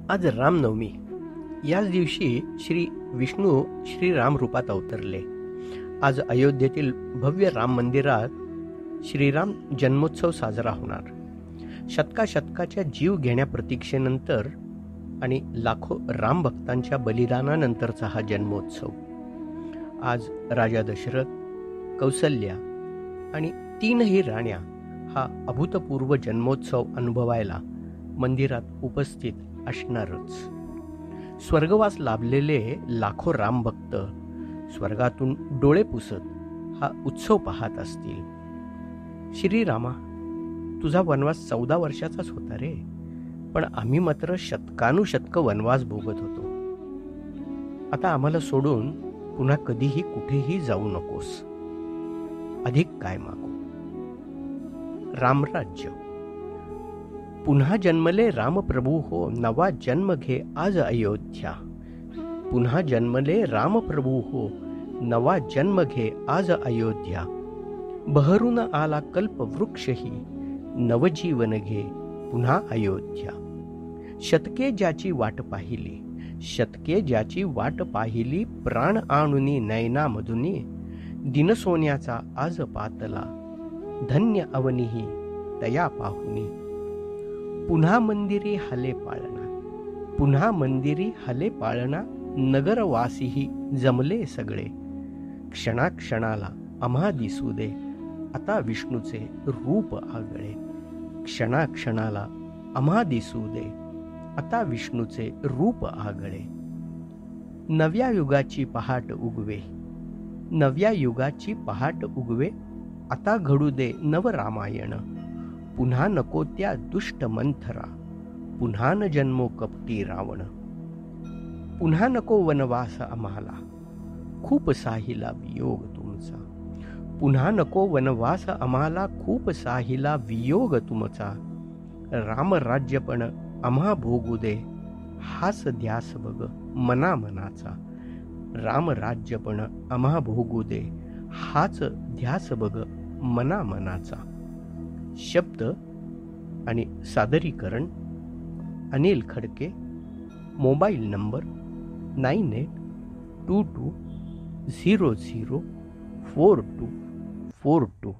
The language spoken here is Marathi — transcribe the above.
आज रामनवमी. याच दिवशी श्री विष्णू श्रीराम रूपात अवतरले. आज अयोध्येतील भव्य राम मंदिरात श्रीराम जन्मोत्सव साजरा होणार. शतकाशतकाच्या जीव घेण्या प्रतीक्षेनंतर आणि लाखो राम भक्तांच्या बलिदानानंतरचा हा जन्मोत्सव. आज राजा दशरथ, कौसल्या आणि तीनही राण्या हा अभूतपूर्व जन्मोत्सव अनुभवायला मंदिरात उपस्थित असणारच. स्वर्गवास लाभलेले लाखो रामभक्त स्वर्गातून डोळे पुसत हा उत्सव पाहत असतील. श्रीरामा, तुझा वनवास 14 वर्षाचाच होता रे, पण आम्ही मात्र शतकानुशतक वनवास भोगत होतो. आता आम्हाला सोडून पुन्हा कधीही कुठेही जाऊ नकोस. अधिक काय मागू. रामराज्य. पुन्हा जन्मले रामप्रभू हो, नवा जन्म घे आज अयोध्या. पुन्हा जन्मले रामप्रभू हो, नवा जन्म घे आज अयोध्या. बहरून आला कल्पवृक्षही, नवजीवन घे पुन्हा अयोध्या. शतके ज्याची वाट पाहिली, शतके ज्याची वाट पाहिली, प्राण आणुनी नयनामधुनी. दिन सोन्याचा आज पातला, धन्य अवनीही तया पाहुनी. पुन्हा मंदिरी हले पाळणा, पुन्हा मंदिरी हले पाळणा. नगरवासीही जमले सगळे, क्षणाक्षणाला आम्हा दिसू दे आता विष्णूचे रूप आगळे. क्षणाक्षणाला आम्हा दिसू दे आता विष्णूचे रूप आगळे. नव्या युगाची पहाट उगवे, नव्या युगाची पहाट उगवे. आता घडू दे नवरामायण. पुन्हा नको त्या दुष्ट मंथरा, पुन्हा न जन्मो कपटी रावण. पुन्हा नको वनवास आम्हाला, खूप साहिला वियोग तुमचा. पुन्हा नको वनवास आम्हाला, खूप साहिला वियोग तुमचा. रामराज्य पण आम्हा भोगू दे, हाच ध्यास बघ मना मनाचा. रामराज्य पण आम्हा भोगू दे, हाच ध्यास बघ मना मनाचा. शब्द आणि सादरीकरण अनिल खडके. Mobile number 9822004242.